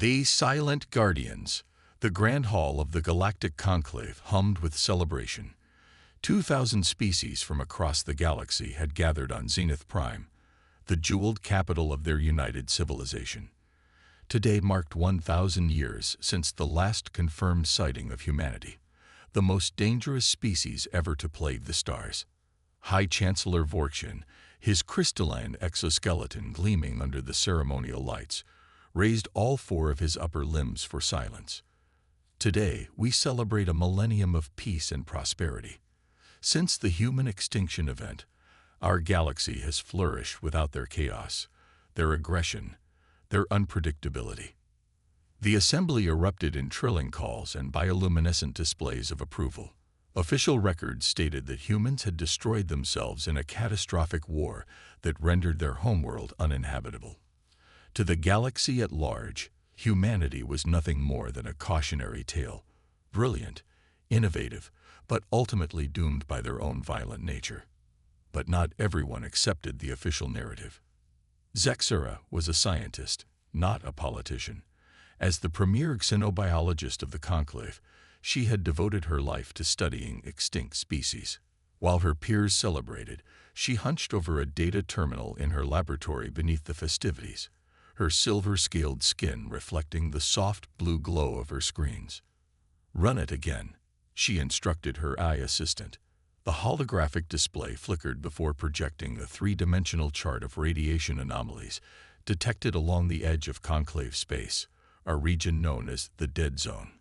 The Silent Guardians. The Grand Hall of the Galactic Conclave hummed with celebration. 2,000 species from across the galaxy had gathered on Zenith Prime, the jeweled capital of their united civilization. Today marked 1,000 years since the last confirmed sighting of humanity, the most dangerous species ever to plague the stars. High Chancellor Vorkshin, his crystalline exoskeleton gleaming under the ceremonial lights, raised all four of his upper limbs for silence. Today, we celebrate a millennium of peace and prosperity. Since the human extinction event, our galaxy has flourished without their chaos, their aggression, their unpredictability. The assembly erupted in trilling calls and bioluminescent displays of approval. Official records stated that humans had destroyed themselves in a catastrophic war that rendered their homeworld uninhabitable. To the galaxy at large, humanity was nothing more than a cautionary tale, brilliant, innovative, but ultimately doomed by their own violent nature. But not everyone accepted the official narrative. Zexura was a scientist, not a politician. As the premier xenobiologist of the Conclave, she had devoted her life to studying extinct species. While her peers celebrated, she hunched over a data terminal in her laboratory beneath the festivities, her silver-scaled skin reflecting the soft blue glow of her screens. "Run it again," she instructed her eye assistant. The holographic display flickered before projecting a three-dimensional chart of radiation anomalies detected along the edge of conclave space, a region known as the dead zone.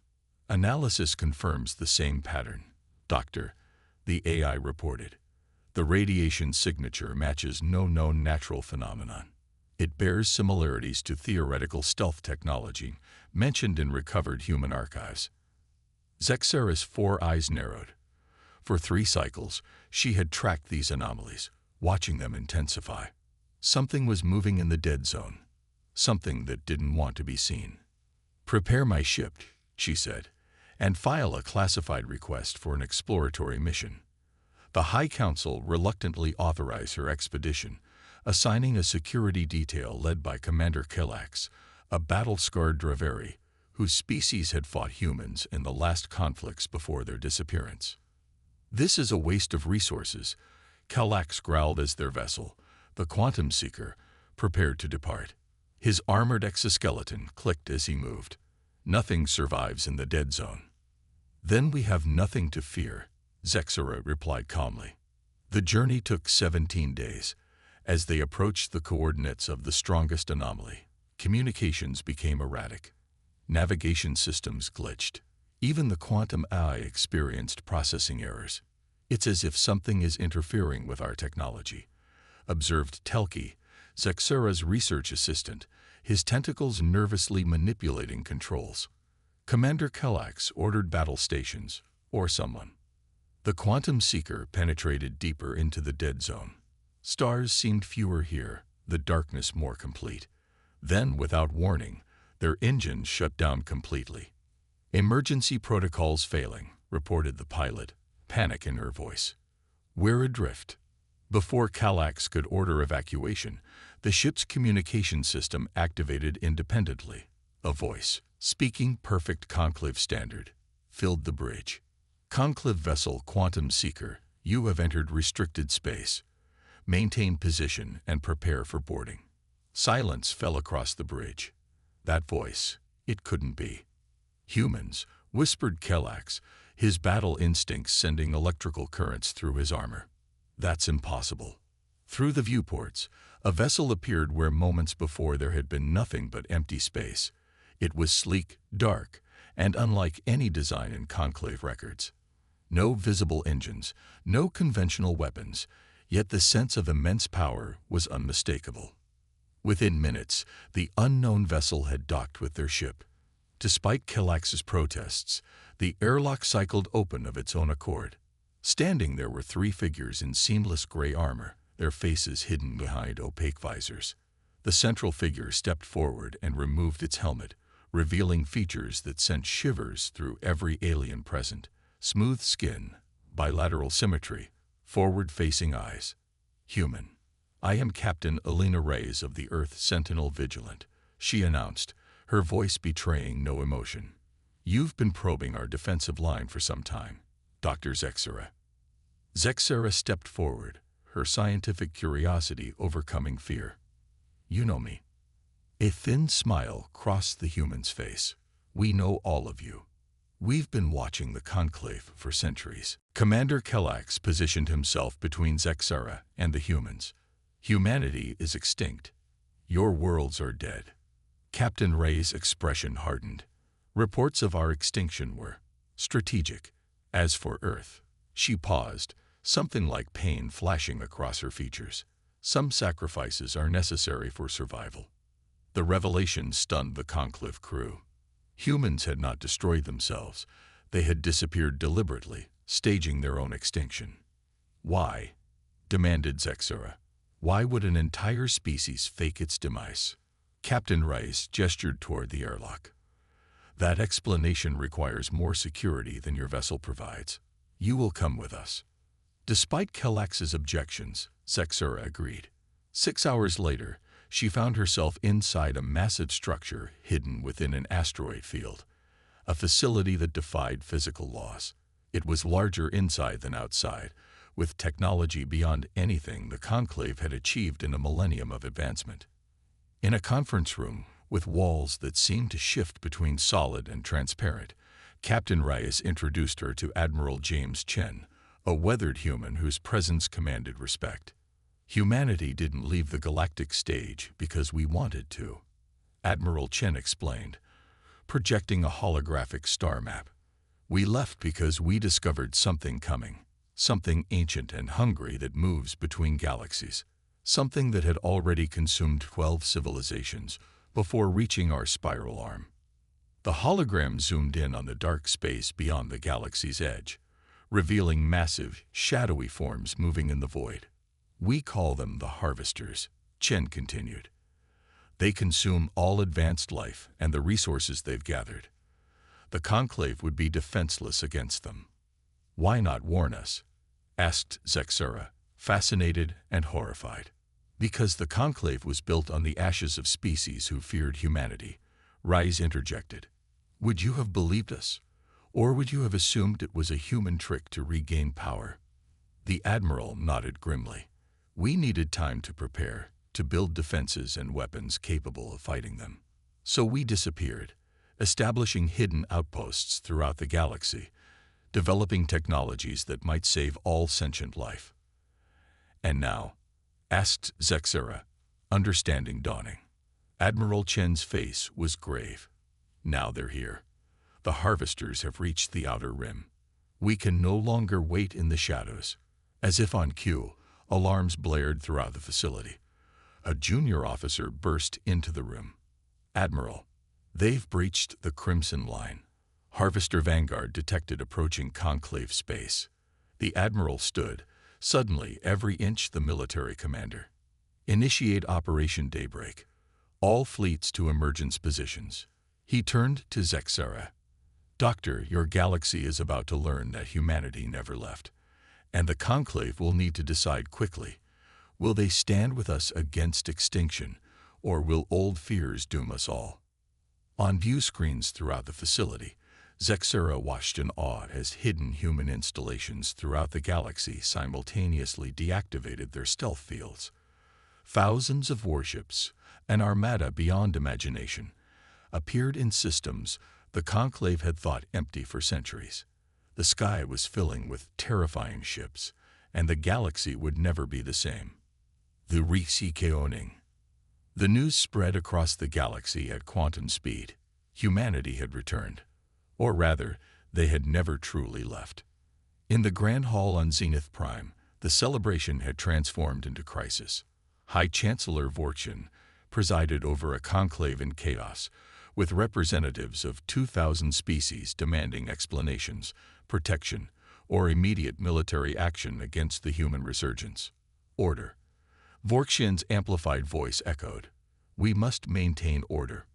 "Analysis confirms the same pattern, Doctor," the AI reported. "The radiation signature matches no known natural phenomenon. It bears similarities to theoretical stealth technology mentioned in recovered human archives." Zexura's four eyes narrowed. For 3 cycles, she had tracked these anomalies, watching them intensify. Something was moving in the dead zone, something that didn't want to be seen. "Prepare my ship," she said, "and file a classified request for an exploratory mission." The High Council reluctantly authorized her expedition, assigning a security detail led by Commander Killax, a battle-scarred Draveri, whose species had fought humans in the last conflicts before their disappearance. "This is a waste of resources," Killax growled as their vessel, the Quantum Seeker, prepared to depart. His armored exoskeleton clicked as he moved. "Nothing survives in the dead zone." "Then we have nothing to fear," Zexura replied calmly. The journey took 17 days. As they approached the coordinates of the strongest anomaly, communications became erratic. Navigation systems glitched. Even the quantum eye experienced processing errors. "It's as if something is interfering with our technology," observed Telki, Zexura's research assistant, his tentacles nervously manipulating controls. Commander Killax ordered battle stations, or someone. The Quantum Seeker penetrated deeper into the dead zone. Stars seemed fewer here, the darkness more complete. Then, without warning, their engines shut down completely. "Emergency protocols failing," reported the pilot, panic in her voice. "We're adrift." Before Killax could order evacuation, the ship's communication system activated independently. A voice, speaking perfect Conclave standard, filled the bridge. "Conclave vessel Quantum Seeker, you have entered restricted space. Maintain position and prepare for boarding." Silence fell across the bridge. That voice, it couldn't be. "Humans," whispered Killax, his battle instincts sending electrical currents through his armor. "That's impossible." Through the viewports, a vessel appeared where moments before there had been nothing but empty space. It was sleek, dark, and unlike any design in Conclave records. No visible engines, no conventional weapons, yet the sense of immense power was unmistakable. Within minutes, the unknown vessel had docked with their ship. Despite Killax's protests, the airlock cycled open of its own accord. Standing there were 3 figures in seamless gray armor, their faces hidden behind opaque visors. The central figure stepped forward and removed its helmet, revealing features that sent shivers through every alien present. Smooth skin, bilateral symmetry, forward-facing eyes. "Human. I am Captain Elena Reyes of the Earth Sentinel Vigilant," she announced, her voice betraying no emotion. "You've been probing our defensive line for some time, Dr. Zexera." Zexera stepped forward, her scientific curiosity overcoming fear. "You know me." A thin smile crossed the human's face. "We know all of you. We've been watching the conclave for centuries." Commander Kellax positioned himself between Zexera and the humans. "Humanity is extinct. Your worlds are dead." Captain Ray's expression hardened. "Reports of our extinction were strategic. As for Earth," she paused, something like pain flashing across her features. "Some sacrifices are necessary for survival." The revelation stunned the conclave crew. Humans had not destroyed themselves. They had disappeared deliberately, staging their own extinction. "Why?" demanded Zexera. "Why would an entire species fake its demise?" Captain Rice gestured toward the airlock. "That explanation requires more security than your vessel provides. You will come with us." Despite Kellax's objections, Zexera agreed. 6 hours later, she found herself inside a massive structure hidden within an asteroid field, a facility that defied physical laws. It was larger inside than outside, with technology beyond anything the Conclave had achieved in a millennium of advancement. In a conference room, with walls that seemed to shift between solid and transparent, Captain Reyes introduced her to Admiral James Chen, a weathered human whose presence commanded respect. "Humanity didn't leave the galactic stage because we wanted to," Admiral Chen explained, projecting a holographic star map. "We left because we discovered something coming, something ancient and hungry that moves between galaxies, something that had already consumed 12 civilizations before reaching our spiral arm." The hologram zoomed in on the dark space beyond the galaxy's edge, revealing massive, shadowy forms moving in the void. "We call them the Harvesters," Chen continued. "They consume all advanced life and the resources they've gathered. The Conclave would be defenseless against them." "Why not warn us?" asked Zexera, fascinated and horrified. "Because the Conclave was built on the ashes of species who feared humanity," Rise interjected. "Would you have believed us? Or would you have assumed it was a human trick to regain power?" The Admiral nodded grimly. "We needed time to prepare, to build defenses and weapons capable of fighting them. So we disappeared, establishing hidden outposts throughout the galaxy, developing technologies that might save all sentient life." "And now?" asked Zexera, understanding dawning. Admiral Chen's face was grave. "Now they're here. The Harvesters have reached the outer rim. We can no longer wait in the shadows." As if on cue, alarms blared throughout the facility. A junior officer burst into the room. "Admiral, they've breached the Crimson Line." Harvester Vanguard detected approaching conclave space. The Admiral stood, suddenly every inch the military commander. "Initiate Operation Daybreak. All fleets to emergence positions." He turned to Zexera. "Doctor, your galaxy is about to learn that humanity never left. And the Conclave will need to decide quickly. Will they stand with us against extinction, or will old fears doom us all?" On view screens throughout the facility, Zexera watched in awe as hidden human installations throughout the galaxy simultaneously deactivated their stealth fields. Thousands of warships, an armada beyond imagination, appeared in systems the Conclave had thought empty for centuries. The sky was filling with terrifying ships, and the galaxy would never be the same. The Rixikeoning. The news spread across the galaxy at quantum speed. Humanity had returned. Or rather, they had never truly left. In the Grand Hall on Zenith Prime, the celebration had transformed into crisis. High Chancellor Vorchin presided over a conclave in chaos, with representatives of 2,000 species demanding explanations, protection, or immediate military action against the human resurgence. "Order." Vorkshin's amplified voice echoed. "We must maintain order."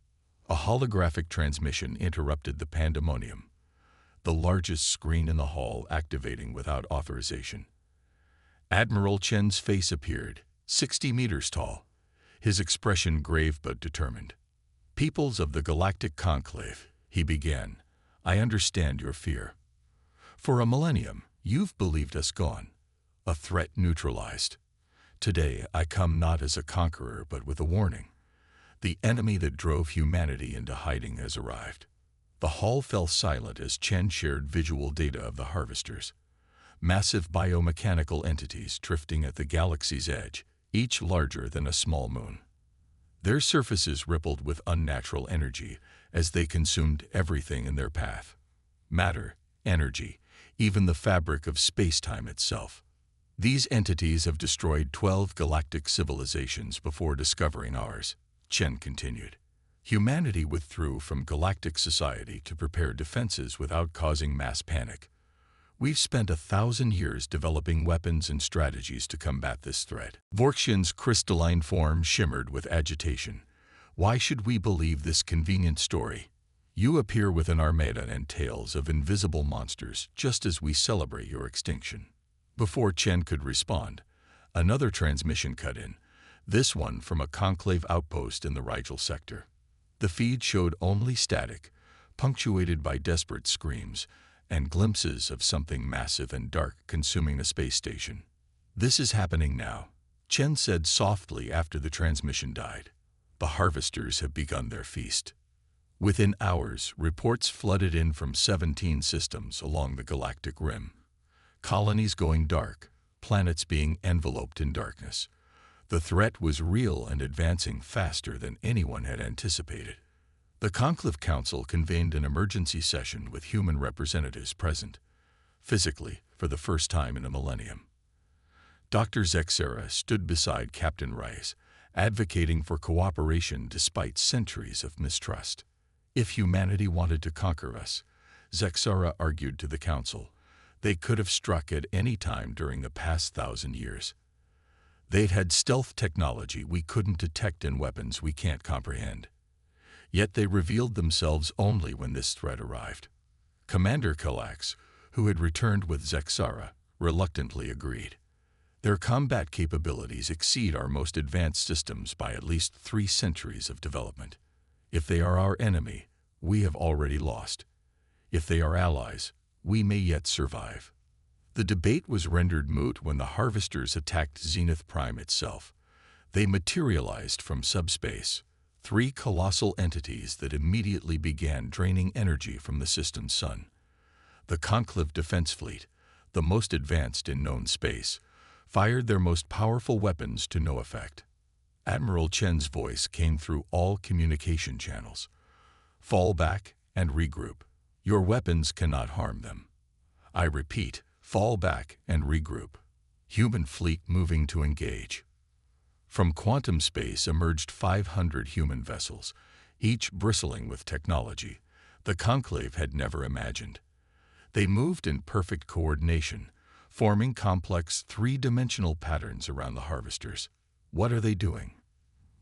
A holographic transmission interrupted the pandemonium, the largest screen in the hall activating without authorization. Admiral Chen's face appeared, 60 meters tall, his expression grave but determined. "Peoples of the Galactic Conclave," he began, "I understand your fear. For a millennium, you've believed us gone, a threat neutralized. Today, I come not as a conqueror, but with a warning. The enemy that drove humanity into hiding has arrived." The hall fell silent as Chen shared visual data of the harvesters. Massive biomechanical entities drifting at the galaxy's edge, each larger than a small moon. Their surfaces rippled with unnatural energy as they consumed everything in their path. Matter, energy, even the fabric of space-time itself. These entities have destroyed 12 galactic civilizations before discovering ours, Chen continued. Humanity withdrew from galactic society to prepare defenses without causing mass panic. We've spent 1,000 years developing weapons and strategies to combat this threat. Vorkshin's crystalline form shimmered with agitation. "Why should we believe this convenient story? You appear with an armada and tales of invisible monsters just as we celebrate your extinction." Before Chen could respond, another transmission cut in, this one from a conclave outpost in the Rigel sector. The feed showed only static, punctuated by desperate screams and glimpses of something massive and dark consuming a space station. "This is happening now," Chen said softly after the transmission died. "The harvesters have begun their feast." Within hours, reports flooded in from 17 systems along the galactic rim. Colonies going dark, planets being enveloped in darkness. The threat was real and advancing faster than anyone had anticipated. The Conclave Council convened an emergency session with human representatives present, physically, for the first time in a millennium. Dr. Zexera stood beside Captain Rice, advocating for cooperation despite centuries of mistrust. If humanity wanted to conquer us, Zexera argued to the Council, they could have struck at any time during the past 1,000 years. They'd had stealth technology we couldn't detect and weapons we can't comprehend. Yet they revealed themselves only when this threat arrived. Commander Kallax, who had returned with Zexara, reluctantly agreed. Their combat capabilities exceed our most advanced systems by at least 3 centuries of development. If they are our enemy, we have already lost. If they are allies, we may yet survive. The debate was rendered moot when the harvesters attacked Zenith Prime itself. They materialized from subspace, 3 colossal entities that immediately began draining energy from the system's sun. The Conclave Defense Fleet, the most advanced in known space, fired their most powerful weapons to no effect. Admiral Chen's voice came through all communication channels. "Fall back and regroup. Your weapons cannot harm them. I repeat, fall back and regroup." Human fleet moving to engage. From quantum space emerged 500 human vessels, each bristling with technology the Conclave had never imagined. They moved in perfect coordination, forming complex 3-dimensional patterns around the harvesters. "What are they doing?"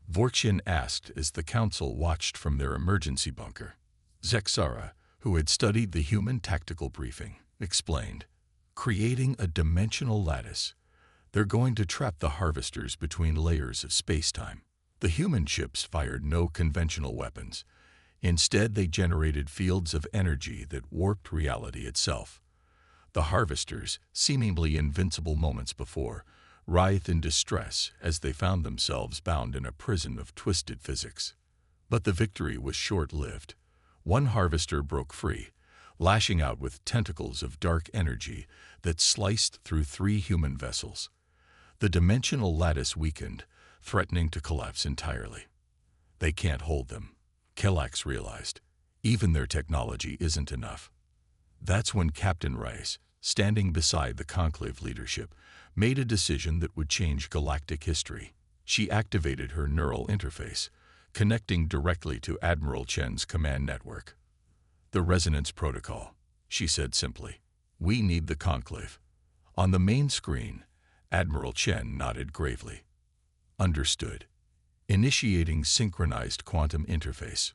Vorkshin asked as the Council watched from their emergency bunker. Zexara, who had studied the human tactical briefing, explained, "Creating a dimensional lattice. They're going to trap the harvesters between layers of space-time." The human ships fired no conventional weapons. Instead, they generated fields of energy that warped reality itself. The harvesters, seemingly invincible moments before, writhed in distress as they found themselves bound in a prison of twisted physics. But the victory was short-lived. One harvester broke free, lashing out with tentacles of dark energy that sliced through 3 human vessels. The dimensional lattice weakened, threatening to collapse entirely. They can't hold them, Kallax realized. Even their technology isn't enough. That's when Captain Rice, standing beside the Conclave leadership, made a decision that would change galactic history. She activated her neural interface, connecting directly to Admiral Chen's command network. "The resonance protocol," she said simply. "We need the Conclave." On the main screen, Admiral Chen nodded gravely. "Understood." Initiating synchronized quantum interface.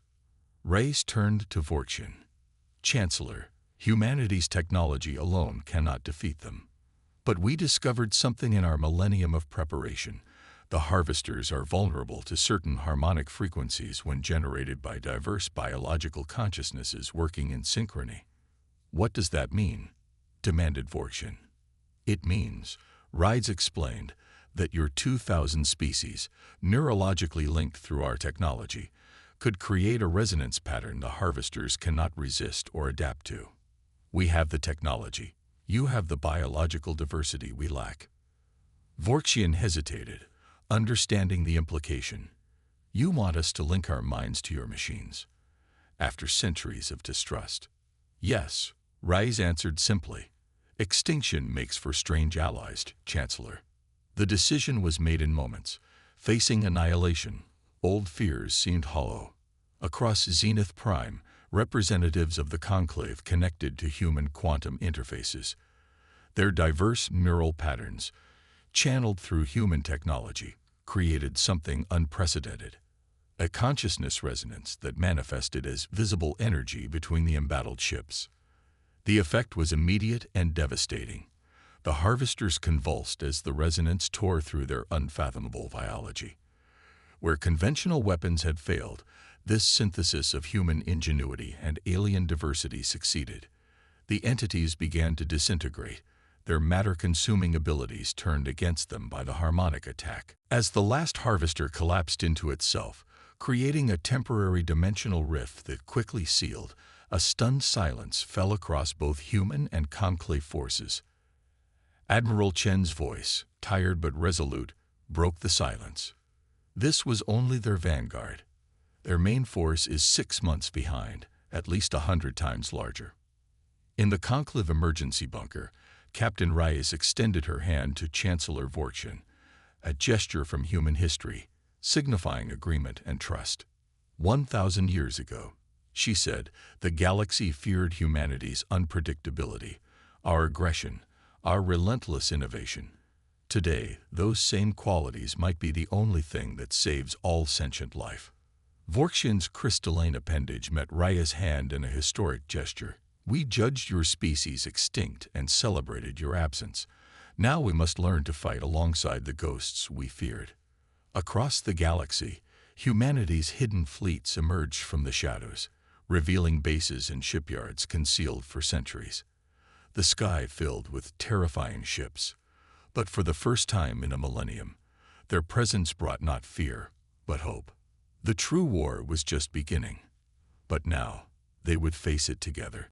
Reyes turned to Vorkshin. "Chancellor, humanity's technology alone cannot defeat them. But we discovered something in our millennium of preparation, The harvesters are vulnerable to certain harmonic frequencies when generated by diverse biological consciousnesses working in synchrony. What does that mean? Demanded Vorkshin. It means, Rides explained, that your 2,000 species, neurologically linked through our technology, could create a resonance pattern the harvesters cannot resist or adapt to. We have the technology. You have the biological diversity we lack. Vorkshin hesitated, understanding the implication. You want us to link our minds to your machines, after centuries of distrust. Yes, Rise answered simply. Extinction makes for strange allies, Chancellor. The decision was made in moments. Facing annihilation, old fears seemed hollow. Across Zenith Prime, representatives of the Conclave connected to human quantum interfaces. Their diverse neural patterns, channeled through human technology, created something unprecedented. A consciousness resonance that manifested as visible energy between the embattled ships. The effect was immediate and devastating. The harvesters convulsed as the resonance tore through their unfathomable biology. Where conventional weapons had failed, this synthesis of human ingenuity and alien diversity succeeded. The entities began to disintegrate, their matter-consuming abilities turned against them by the harmonic attack. As the last harvester collapsed into itself, creating a temporary dimensional rift that quickly sealed, a stunned silence fell across both human and conclave forces. Admiral Chen's voice, tired but resolute, broke the silence. This was only their vanguard. Their main force is 6 months behind, at least 100 times larger. In the conclave emergency bunker, Captain Reyes extended her hand to Chancellor Vorkshin, a gesture from human history, signifying agreement and trust. 1,000 years ago, she said, the galaxy feared humanity's unpredictability, our aggression, our relentless innovation. Today, those same qualities might be the only thing that saves all sentient life. Vorkshin's crystalline appendage met Raya's hand in a historic gesture. We judged your species extinct and celebrated your absence. Now we must learn to fight alongside the ghosts we feared. Across the galaxy, humanity's hidden fleets emerged from the shadows, revealing bases and shipyards concealed for centuries. The sky filled with terrifying ships. But for the first time in a millennium, their presence brought not fear, but hope. The true war was just beginning. But now, they would face it together.